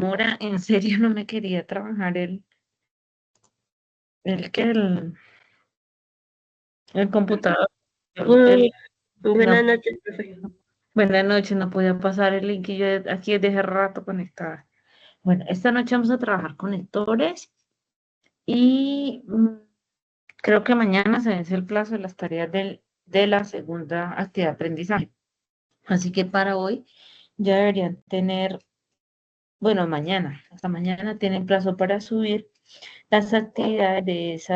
Mora, en serio no me quería trabajar el computador. Bueno, No, buenas noches, profe. buenas noches, no podía pasar el link y yo aquí desde hace rato conectada. Bueno, esta noche vamos a trabajar conectores y creo que mañana se vence el plazo de las tareas de la segunda actividad de aprendizaje. Así que para hoy ya deberían tener, bueno, mañana, hasta mañana tienen plazo para subir las actividades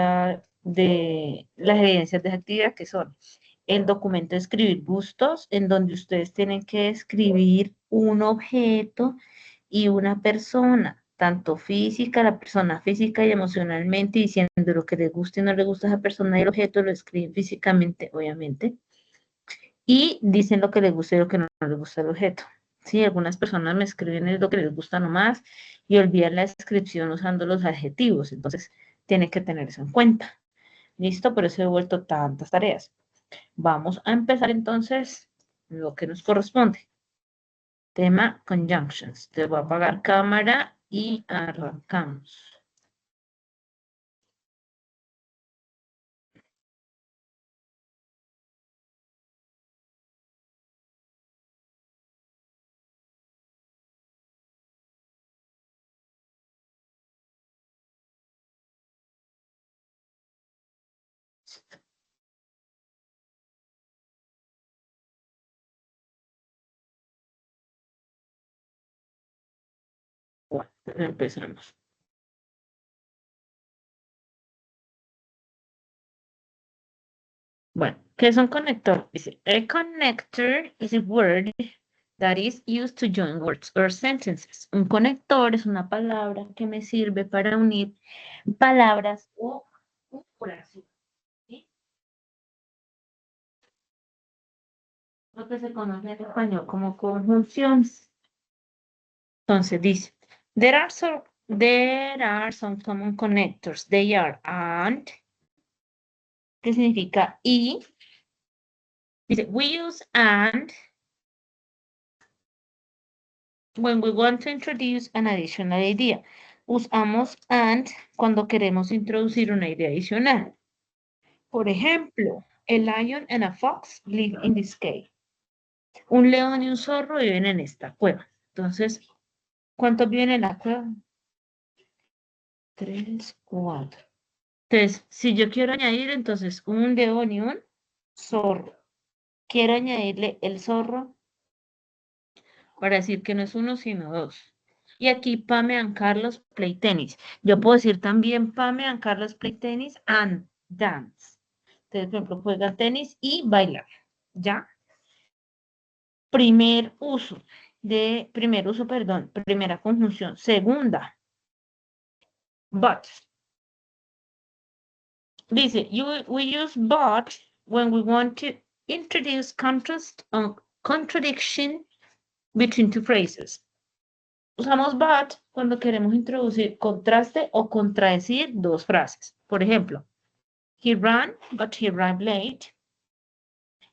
de las evidencias de actividad que son el documento de escribir bustos, en donde ustedes tienen que escribir un objeto y una persona, tanto física, la persona física y emocionalmente, diciendo lo que les gusta y no les gusta a esa persona y el objeto lo escriben físicamente, obviamente, y dicen lo que les gusta y lo que no les gusta el objeto. Sí, algunas personas me escriben es lo que les gusta nomás y olvidan la descripción usando los adjetivos, entonces tienen que tener eso en cuenta. Listo, por eso he vuelto tantas tareas. Vamos a empezar entonces lo que nos corresponde. Tema conjunctions. Te voy a apagar cámara y arrancamos. Bueno, empezamos. Bueno, ¿qué es un conector? Dice, a connector is a word that is used to join words or sentences. Un conector es una palabra que me sirve para unir palabras o oraciones, ¿sí? Lo que se conoce en español como conjunciones. Entonces dice, there are some common connectors. They are and, que significa y. Dice, we use and when we want to introduce an additional idea. Usamos and cuando queremos introducir una idea adicional. Por ejemplo, a lion and a fox live in this cave. Un león y un zorro viven en esta cueva. Entonces, ¿cuántos viven en la cueva? 3, 4. Entonces, si yo quiero añadir, entonces, un león y un zorro. Quiero añadirle el zorro para decir que no es uno, sino dos. Y aquí Pame and Carlos play tenis. Yo puedo decir también Pame and Carlos play tenis and dance. Entonces, por ejemplo, juegan tenis y bailan. ¿Ya? Primera conjunción. Segunda, but. Dice, we use but when we want to introduce contrast or contradiction between two phrases. Usamos but cuando queremos introducir contraste o contradecir dos frases. Por ejemplo, he ran, but he arrived late.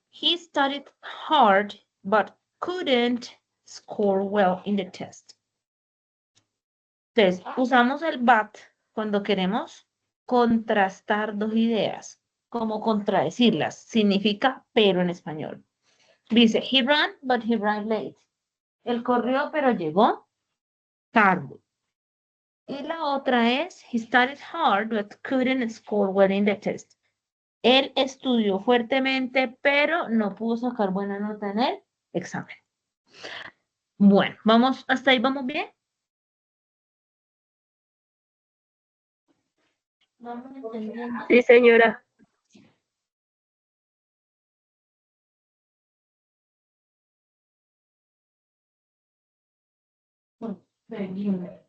He studied hard, but couldn't score well in the test. Entonces, usamos el but cuando queremos contrastar dos ideas, como contradecirlas. Significa pero en español. Dice, he ran, but he arrived late. Él corrió, pero llegó tarde. Y la otra es, he studied hard, but couldn't score well in the test. Él estudió fuertemente, pero no pudo sacar buena nota en el examen. Bueno, vamos, hasta ahí vamos bien. Vamos entendiendo. Sí, señora. Bueno, bien.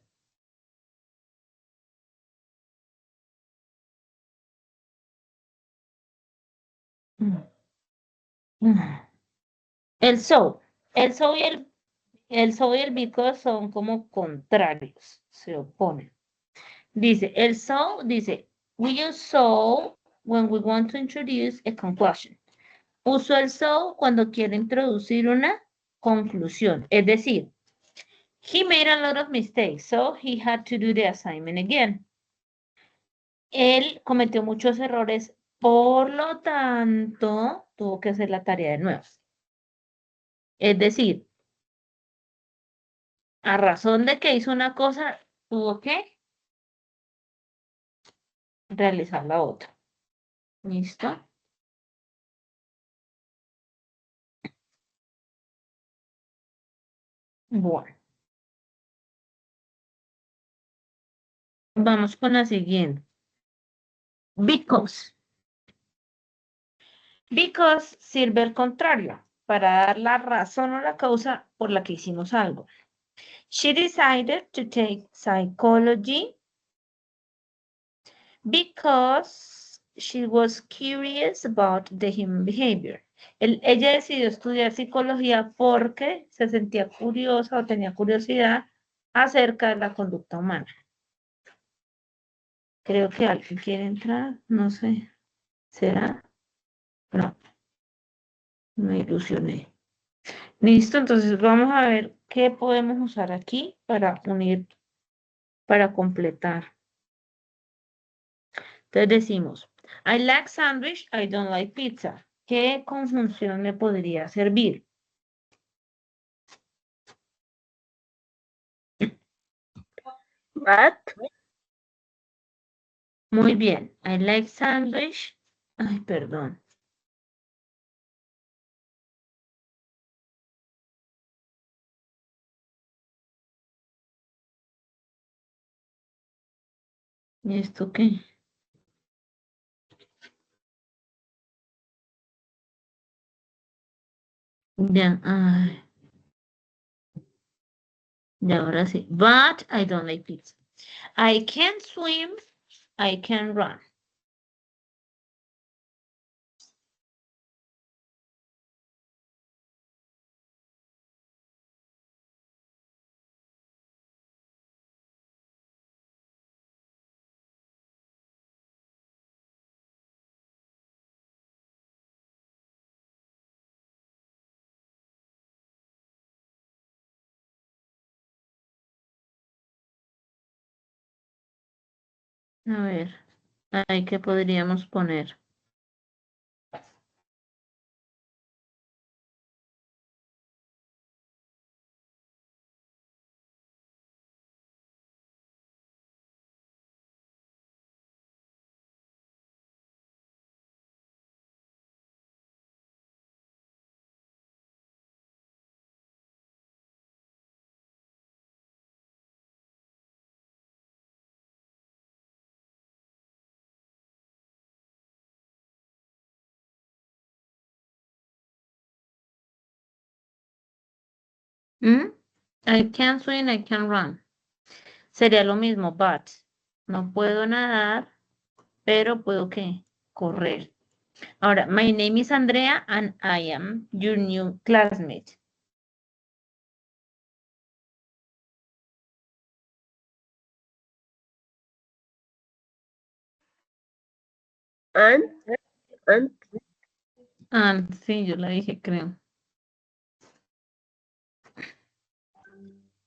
El so, el so y el because son como contrarios, se oponen. Dice, el so, dice, we use so when we want to introduce a conclusion. Uso el so cuando quiero introducir una conclusión. Es decir, He made a lot of mistakes, so he had to do the assignment again. Él cometió muchos errores, por lo tanto, tuvo que hacer la tarea de nuevo. Es decir, a razón de que hizo una cosa, tuvo que realizar la otra. ¿Listo? Bueno, vamos con la siguiente. Because. Because sirve al contrario, para dar la razón o la causa por la que hicimos algo. She decided to take psychology because she was curious about the human behavior. Ella decidió estudiar psicología porque se sentía curiosa o tenía curiosidad acerca de la conducta humana. Creo que alguien quiere entrar, no sé. ¿Será? No, me ilusioné. Listo, entonces vamos a ver qué podemos usar aquí para unir, para completar. Entonces decimos, I like sandwich, I don't like pizza. ¿Qué conjunción me podría servir? But Muy bien, I like sandwich. Ay, perdón. ¿Y esto qué? Ya, ay, ya ahora sí. But I don't like pizza. I can swim, I can run. A ver, ahí qué podríamos poner. ¿Mm? I can swim, I can run. Sería lo mismo, but. No puedo nadar, pero puedo ¿qué? Correr. Ahora, my name is Andrea and I am your new classmate. and and Ah, sí, yo la dije, creo.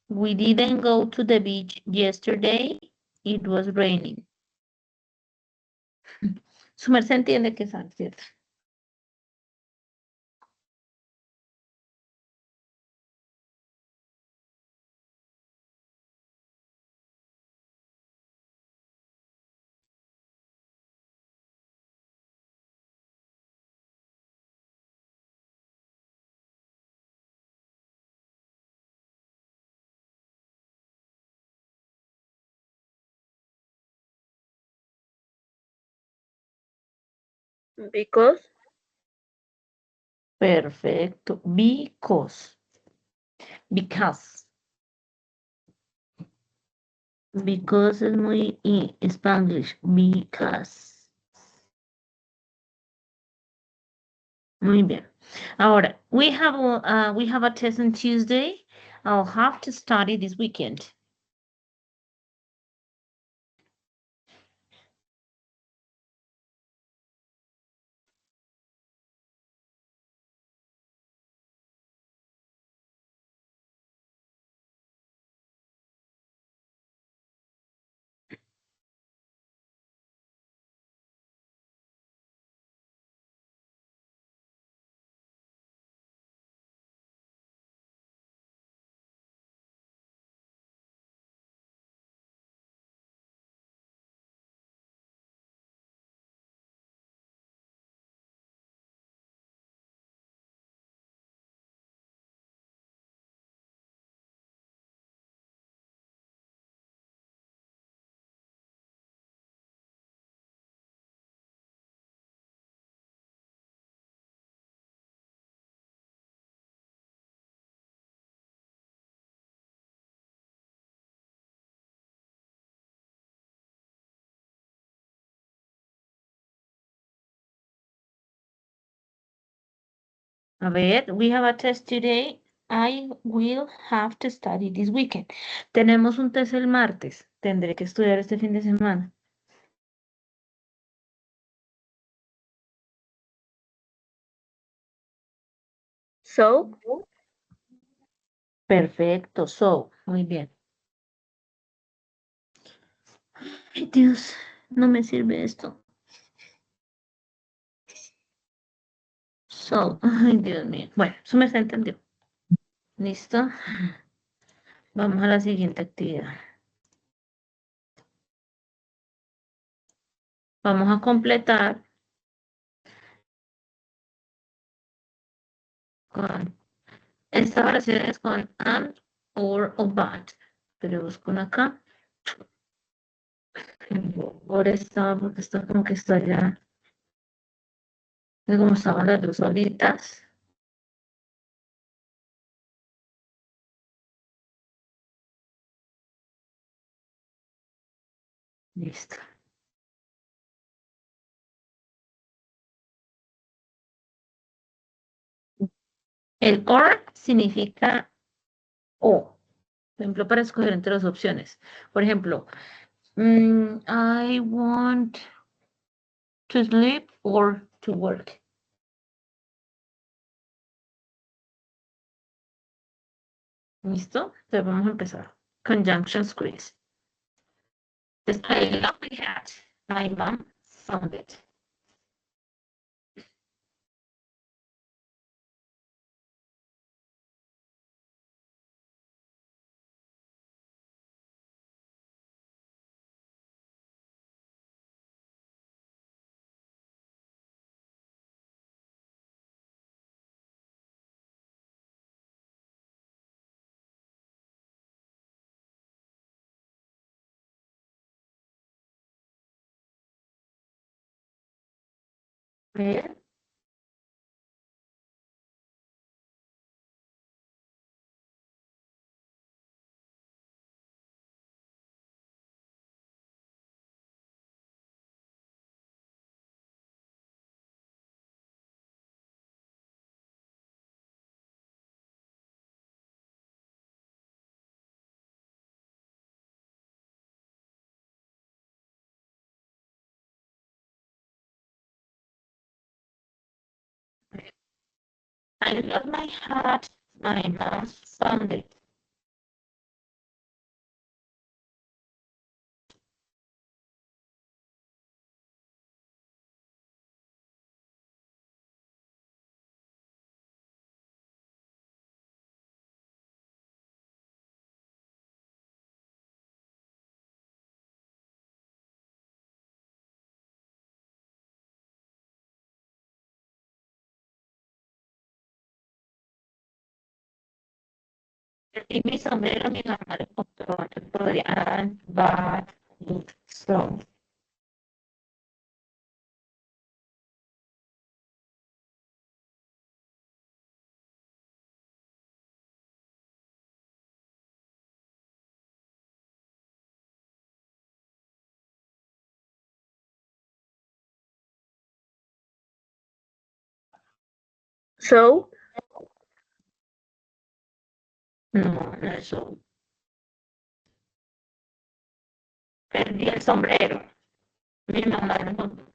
We didn't go to the beach yesterday. It was raining. Su merced entiende que es ¿cierto? because Perfecto. Because. Because. Because es muy Spanglish. Because. Muy bien. Ahora, we have a test on Tuesday. I'll have to study this weekend. A ver, we have a test today. I will have to study this weekend. Tenemos un test el martes. Tendré que estudiar este fin de semana. So, Perfecto. So, muy bien. Ay, Dios, no me sirve esto. So, ay, Dios mío. Bueno, eso me se entendió. ¿Listo? Vamos a la siguiente actividad. Vamos a completar con estas oraciones con and, or o but. Pero busco una acá. Ahora está, porque está como que está ya. Es como estaban las dos solitas. Listo. El or significa o. Por ejemplo, para escoger entre las opciones. Por ejemplo, I want to sleep or to work. ¿Listo? Entonces vamos a empezar. Conjunction squeeze. This I love my hat. My mom found it. Ver. I love my hat. My mom found it. Perdí mi sombrero, mi mamá lo compró. Podría bad, good, strong. so, No, no es so. Perdí el sombrero. Mi mamá lo compró.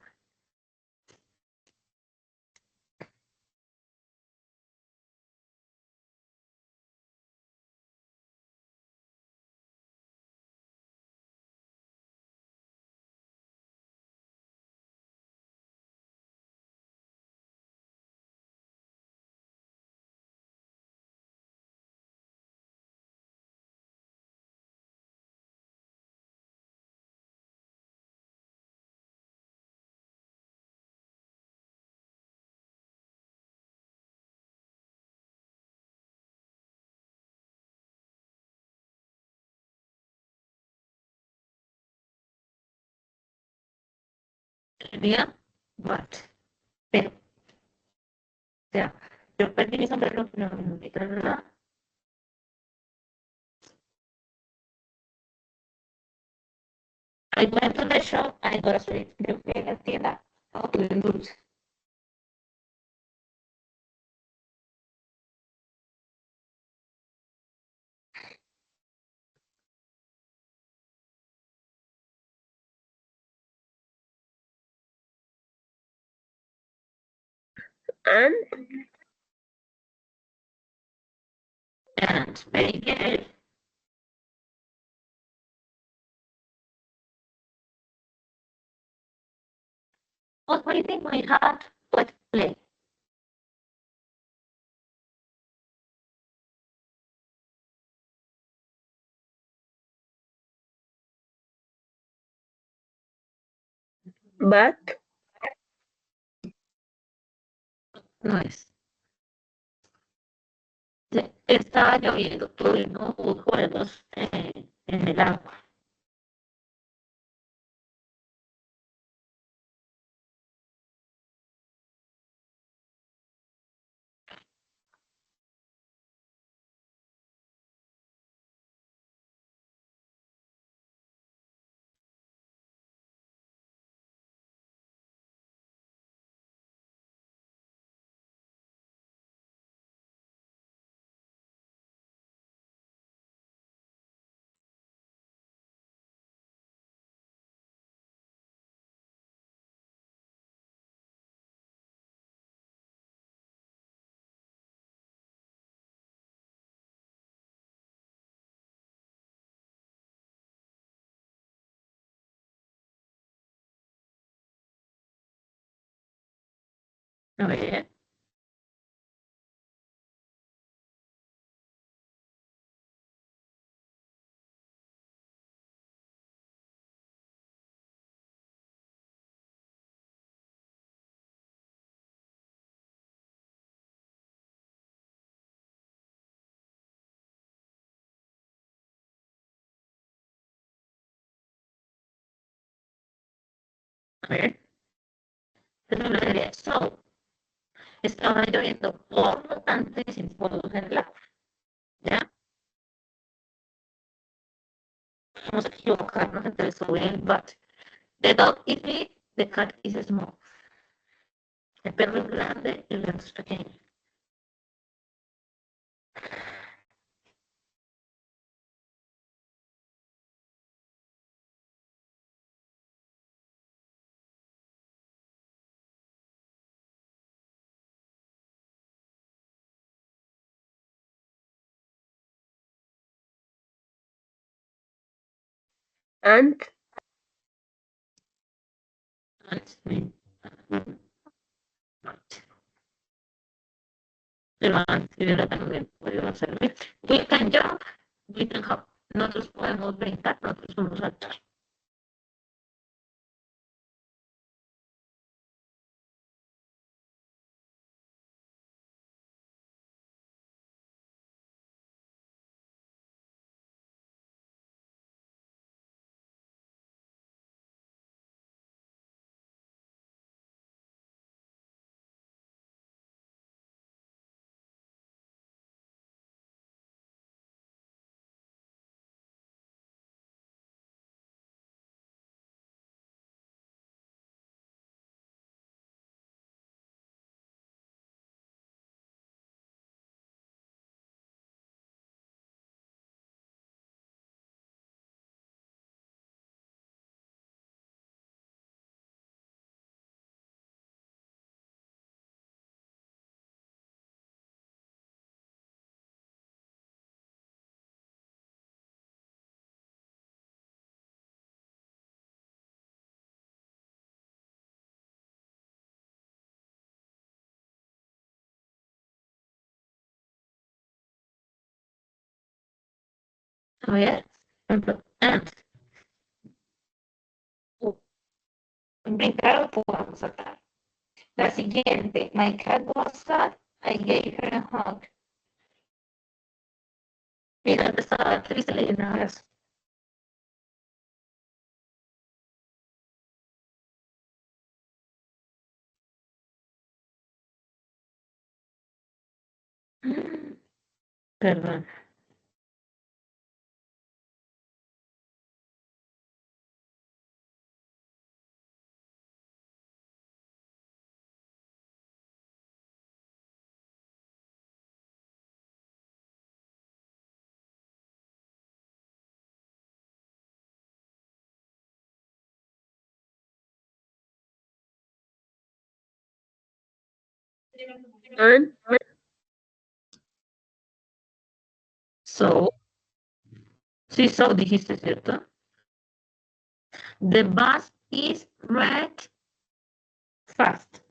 Sería what. Pero, o sea, yo perdí mi sombrero, pero no me quitaron nada. I went to the shop, I got a sweet. Creo que en la tienda, no tuve un dulce. and And very good. What do you think my heart would play? but No es. Estaba lloviendo, tuvimos juegos en el agua. A ver, a ver. Pero lo diría, so, estaba lloviendo por lo tanto sin juegos en el agua. ¿Ya? Vamos a equivocarnos entre so y el but. The dog is big, the cat is small. El perro es grande y el gato es pequeño. and Pero antes hubiera también podido servir. We can jump, we can hop. Nosotros podemos brincar, nosotros podemos saltar. A ver, por ejemplo, and. Brincar o podemos saltar. La siguiente, my cat was sad, I gave her a hug. Mi gato estaba triste, le di un abrazo. Perdón. and So, sí, so dijiste, ¿cierto? The bus is red fast.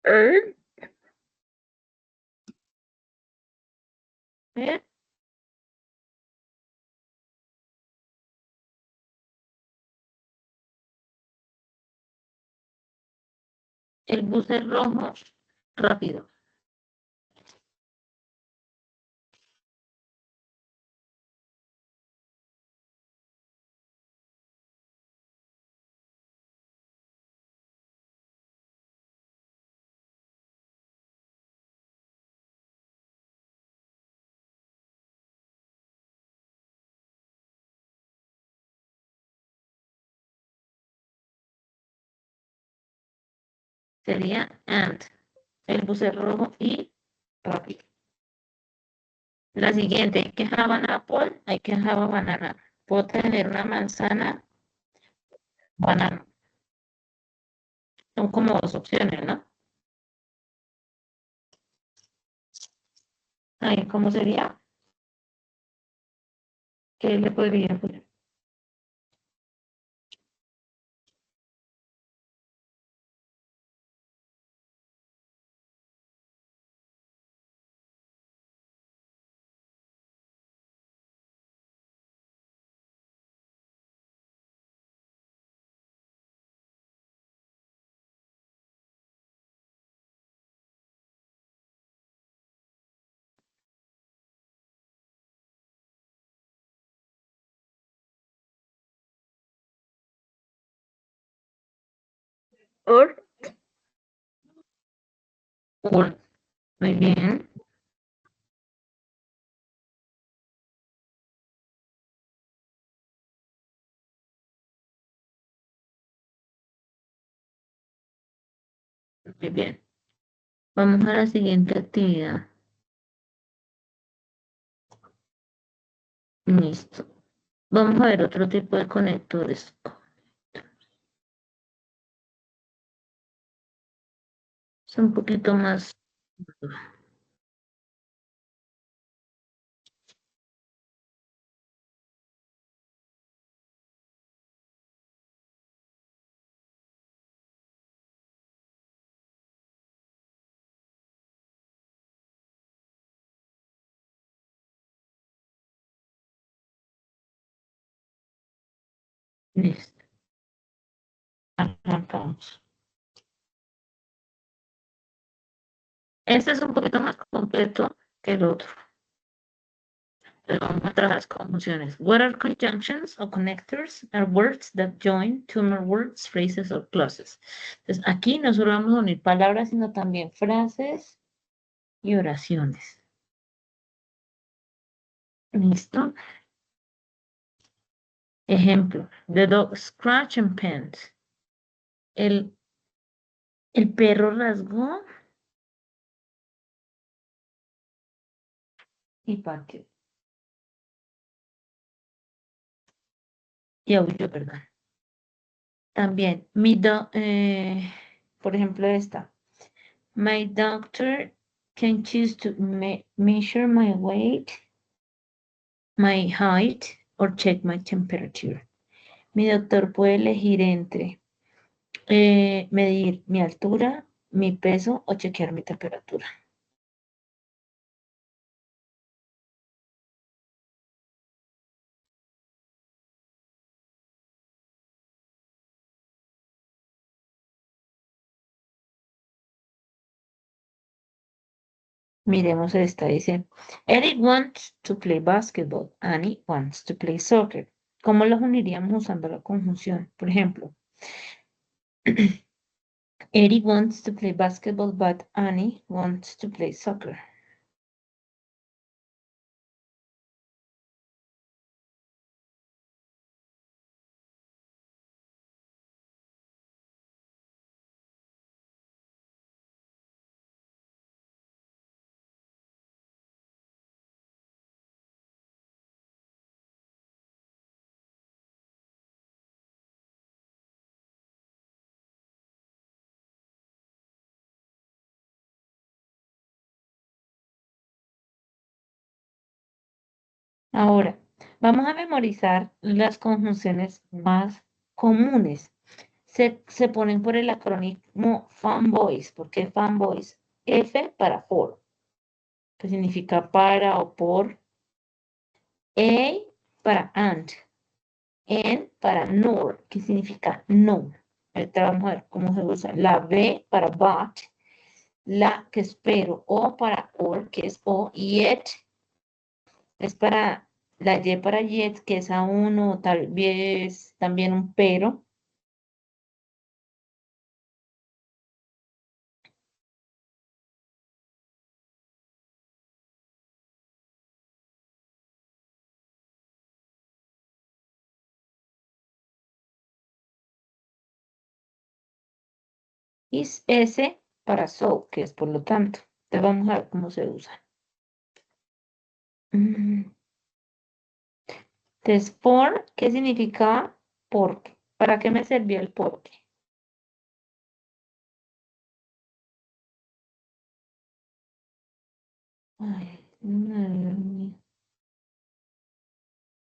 and ¿Eh? El bus es rojo, rápido. Sería and. El bus es rojo y rápido. La siguiente, hay que have an apple, hay que have a banana. Puedo tener una manzana, banana. Son como dos opciones, ¿no? Ahí, ¿cómo sería? ¿Qué le podría poner? or Or. Muy bien. Muy bien. Vamos a la siguiente actividad. Listo. Vamos a ver otro tipo de conectores. Es un poquito más. Listo. Arrancamos. Este es un poquito más completo que el otro. Entonces vamos a trabajar las conjunciones. What are conjunctions or connectors? Are words that join two more words, phrases or clauses. Entonces aquí no solo vamos a unir palabras, sino también frases y oraciones. ¿Listo? Ejemplo. The dog scratched and pants. El, el perro rasgó y pateó. Y aulló, perdón. También, por ejemplo, esta. My doctor can choose to measure my weight, my height, or check my temperature. Mi doctor puede elegir entre medir mi altura, mi peso o chequear mi temperatura. Miremos esta, dice, Eric wants to play basketball, Annie wants to play soccer. ¿Cómo los uniríamos usando la conjunción? Por ejemplo, Eddie wants to play basketball, but Annie wants to play soccer. Ahora, vamos a memorizar las conjunciones más comunes. Se ponen por el acrónimo fanboys. ¿Por qué fanboys? F para for, que significa para o por. A para and. N para nor, que significa no. Ahorita vamos a ver cómo se usa. La B para but, la que es pero, O para or, que es o, yet es para la Y para yet, que es aún o tal vez también un pero. Y S para so, que es por lo tanto. Entonces vamos a ver cómo se usa. Mm, Entonces, por, ¿qué significa porque? ¿Para qué me servía el porque? Ay, madre mía.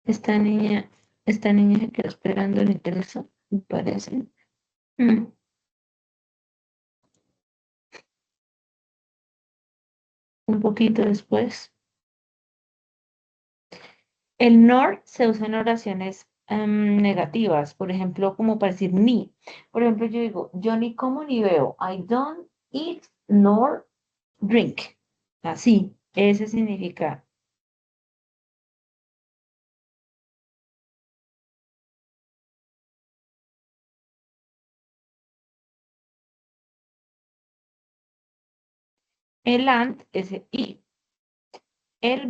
Esta niña, esta niña se quedó esperando en el teléfono, me parece. Mm, Un poquito después. El nor se usa en oraciones negativas, por ejemplo, como para decir ni. Por ejemplo, yo digo, yo ni como ni veo. I don't eat nor drink. Así, ese significa. El and es el i. El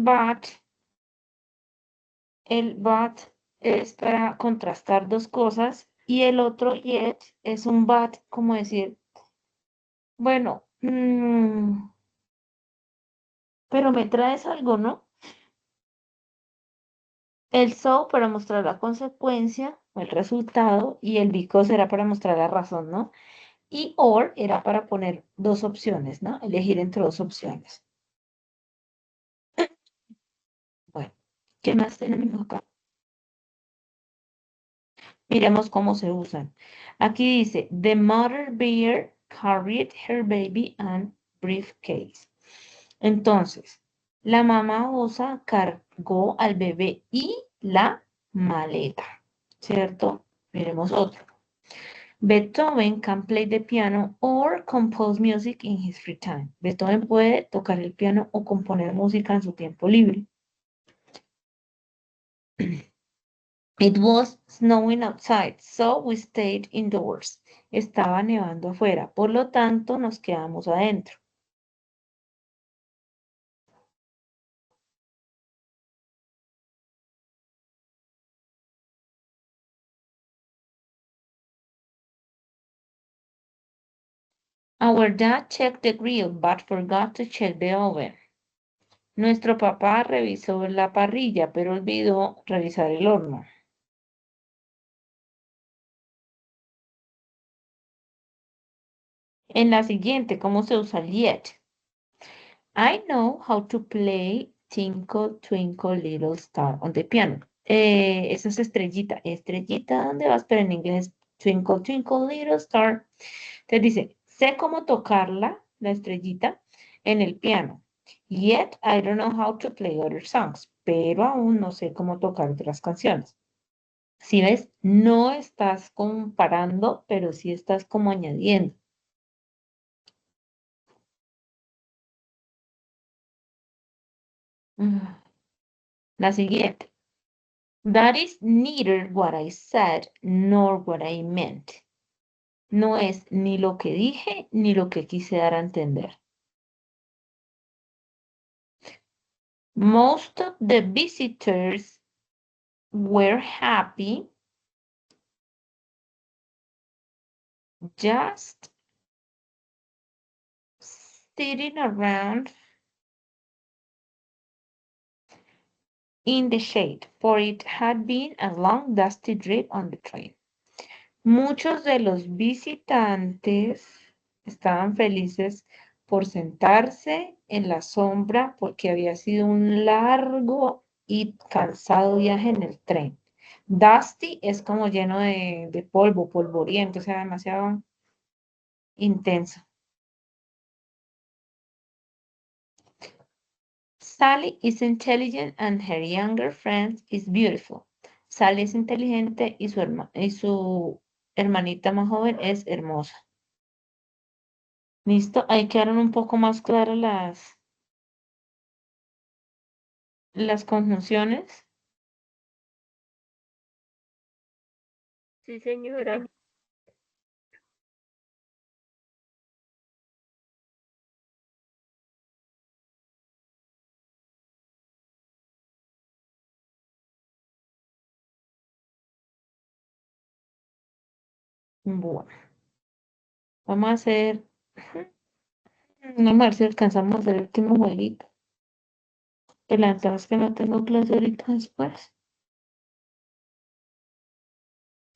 but es para contrastar dos cosas y el otro yet es un but, como decir, bueno, pero me traes algo, ¿no? El so para mostrar la consecuencia o el resultado y el because era para mostrar la razón, ¿no? Y or era para poner dos opciones, ¿no? Elegir entre dos opciones. Bueno, ¿qué más tenemos acá? Miremos cómo se usan. Aquí dice, the mother bear carried her baby and briefcase. Entonces, la mamá osa cargó al bebé y la maleta, ¿cierto? Miremos otro. Beethoven can play the piano or compose music in his free time. Beethoven puede tocar el piano o componer música en su tiempo libre. It was snowing outside, so we stayed indoors. Estaba nevando afuera, por lo tanto nos quedamos adentro. Our dad checked the grill, but forgot to check the oven. Nuestro papá revisó la parrilla, pero olvidó revisar el horno. En la siguiente, ¿cómo se usa el yet? I know how to play Twinkle Twinkle Little Star on the piano. Esa es estrellita. Estrellita, ¿dónde vas? Pero en inglés, Twinkle Twinkle Little Star. Te dice, sé cómo tocarla, la estrellita, en el piano. Yet I don't know how to play other songs. Pero aún no sé cómo tocar otras canciones. Si ves, no estás comparando, pero sí estás como añadiendo. Mm, La siguiente. That is neither what I said nor what I meant. No es ni lo que dije ni lo que quise dar a entender. Most of the visitors were happy just sitting around in the shade, for it had been a long dusty trip on the train. Muchos de los visitantes estaban felices por sentarse en la sombra porque había sido un largo y cansado viaje en el tren. Dusty es como lleno de polvo, polvoriento, o sea, demasiado intenso. Sally is intelligent and her younger friend is beautiful. Sally es inteligente y su hermanita más joven es hermosa. ¿Listo? Ahí quedaron un poco más claras las conjunciones. Sí, señora. Bueno, vamos a hacer, vamos a ver si alcanzamos a hacer el último jueguito. El verdad es que no tengo clase ahorita después.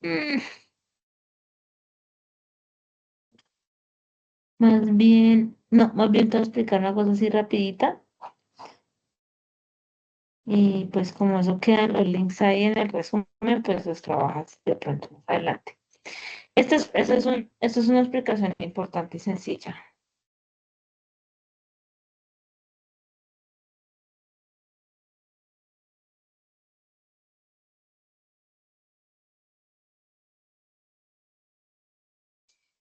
Mm, Más bien, no, más bien te voy a explicar una cosa así rapidita. Y pues como eso quedan los links ahí en el resumen, pues los trabajas de pronto más adelante. Esto es una explicación importante y sencilla.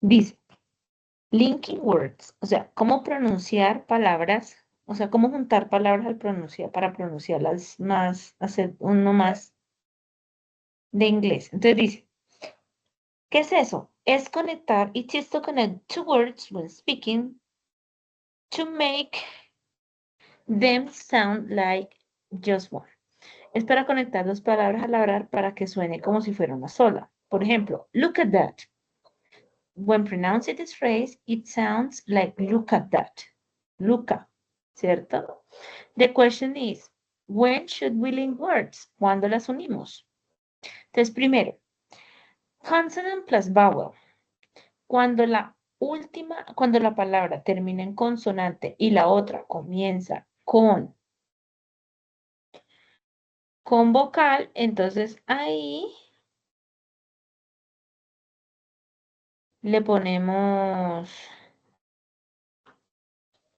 Dice, linking words, o sea, cómo pronunciar palabras, o sea, cómo juntar palabras al pronunciar, para pronunciarlas más, hacer uno más de inglés. Entonces dice, ¿qué es eso? Es conectar, it is to connect two words when speaking to make them sound like just one. Es para conectar dos palabras al hablar para que suene como si fuera una sola. Por ejemplo, look at that. When pronouncing this phrase, it sounds like look at that. Luca, ¿cierto? The question is, when should we link words? ¿Cuándo las unimos? Entonces, primero, consonant plus vowel. Cuando la palabra termina en consonante y la otra comienza con vocal, entonces ahí le ponemos,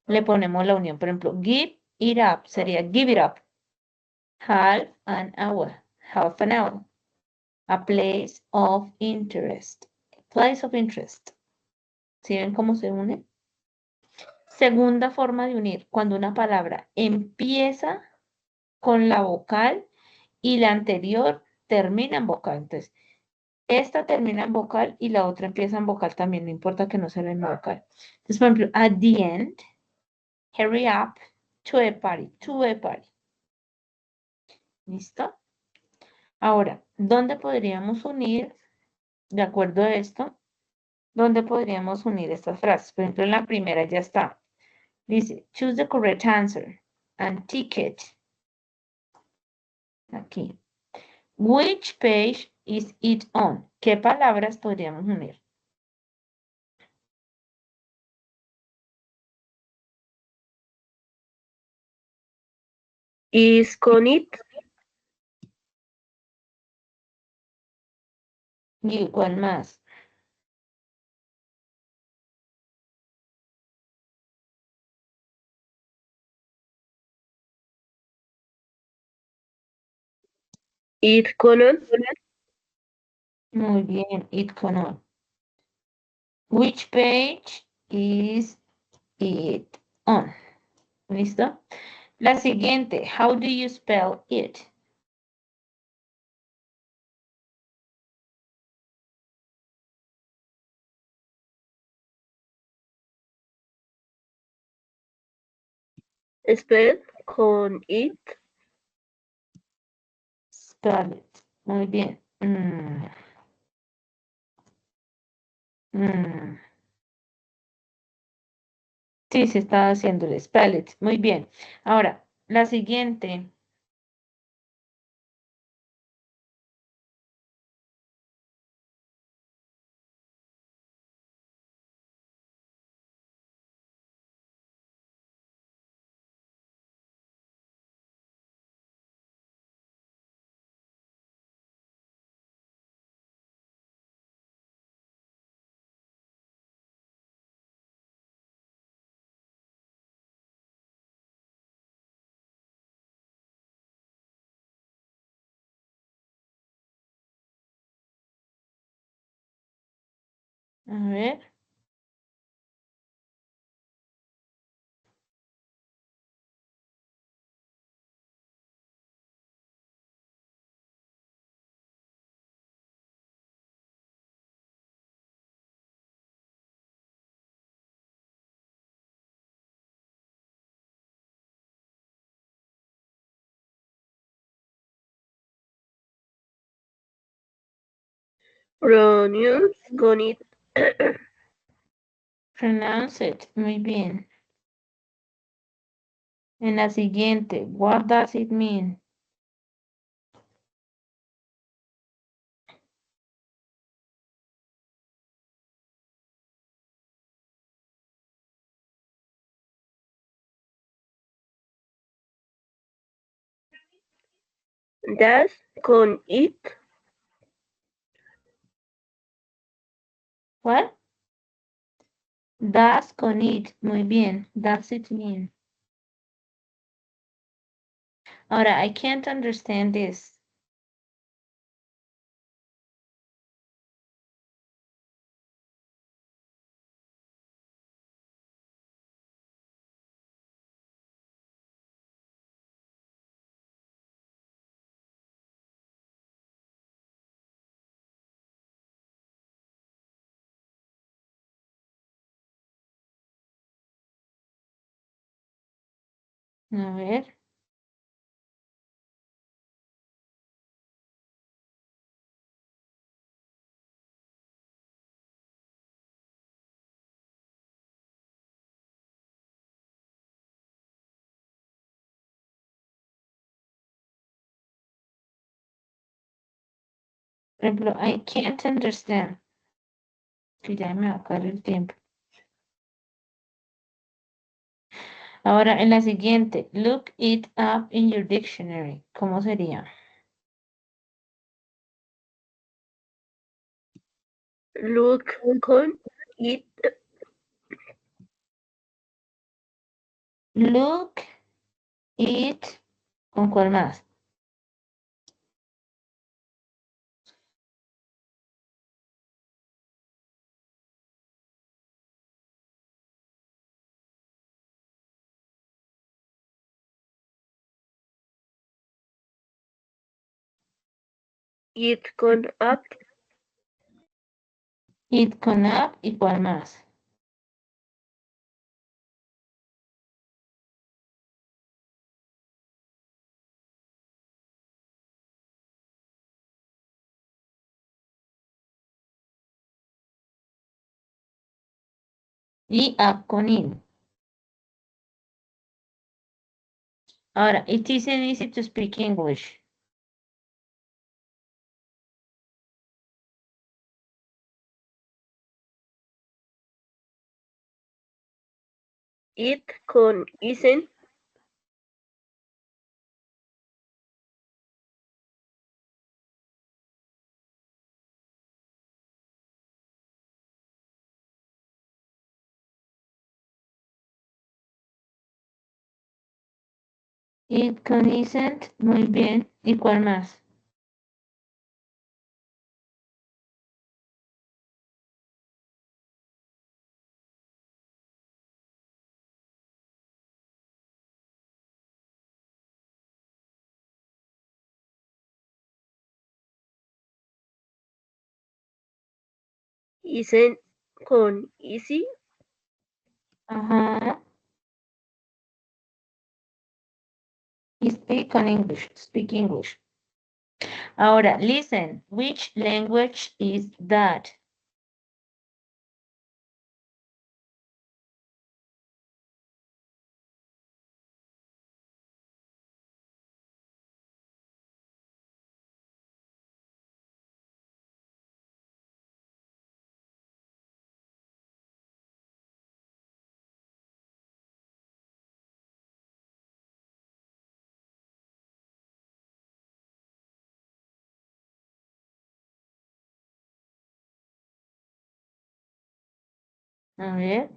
le ponemos la unión. Por ejemplo, give it up sería give it up. Half an hour, half an hour. A place of interest. Place of interest. ¿Sí ven cómo se une? Segunda forma de unir, cuando una palabra empieza con la vocal y la anterior termina en vocal. Entonces, esta termina en vocal y la otra empieza en vocal también, no importa que no sea la misma vocal. Entonces, por ejemplo, at the end, hurry up to a party, to a party. ¿Listo? Ahora, ¿dónde podríamos unir, de acuerdo a esto, dónde podríamos unir estas frases? Por ejemplo, en la primera ya está. Dice, choose the correct answer and ticket. Aquí. Which page is it on? ¿Qué palabras podríamos unir? Is con it. ¿Y cuál más? It con on. Muy bien, it con on. Which page is it on? ¿Listo? La siguiente, how do you spell it? Spell con it. Spell it. Muy bien. Sí, se está haciendo el spell it. Muy bien. Ahora, la siguiente. A ver. Pronounce con it. Pronounce it. Muy bien. En la siguiente. What does it mean? Das con it. What? Does con it. Muy bien. Does it mean? Ahora, I can't understand this. A ver. Por ejemplo, I can't understand. Que ya me va a acabar el tiempo. Ahora, en la siguiente. Look it up in your dictionary. ¿Cómo sería? Look con it. Look it. ¿Con cuál más? It con up. It con up y cuál más. Y up con in. Ahora, it isn't easy to speak English. It con isn't. It con isn't. Muy bien. ¿Y cuál más? Isn't con easy. Ajá. Speak on English. Speak English. Ahora, listen. Which language is that? A ver.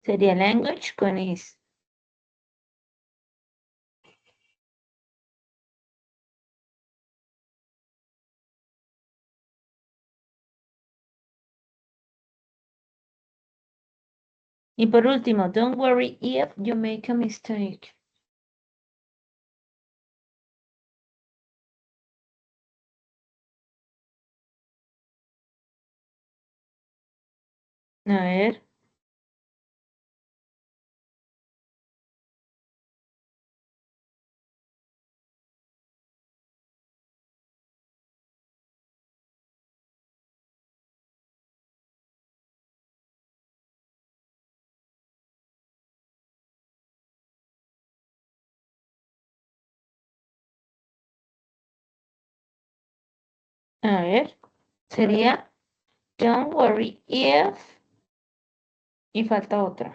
Sería language con is. Y por último, don't worry if you make a mistake. A ver. A ver. Sería don't worry if. Y falta otra.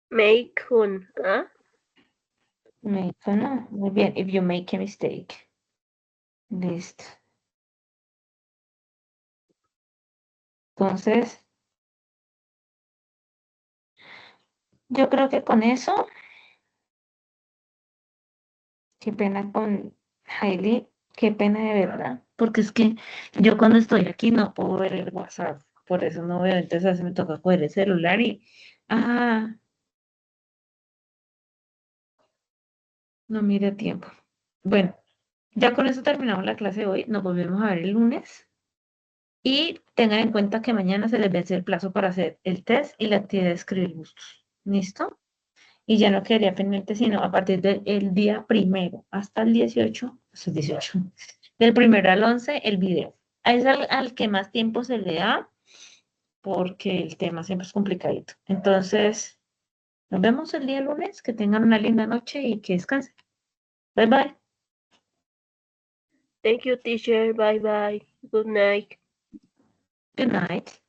Make con A. No, muy bien. If you make a mistake. Listo. Entonces, yo creo que con eso, qué pena con Hailey, qué pena de verdad. Porque es que yo cuando estoy aquí no puedo ver el WhatsApp. Por eso no veo. Entonces, a veces me toca coger el celular y. Ah, no mire a tiempo. Bueno, ya con eso terminamos la clase de hoy. Nos volvemos a ver el lunes. Y tengan en cuenta que mañana se les vence el plazo para hacer el test y la actividad de escribir gustos. ¿Listo? Y ya no quedaría pendiente, sino a partir del día primero hasta el 18, hasta el 18, del primero al 11, el video. Ahí es al que más tiempo se le da, porque el tema siempre es complicadito. Entonces, nos vemos el día lunes. Que tengan una linda noche y que descansen. Bye bye. Thank you, teacher. Bye bye. Good night. Good night.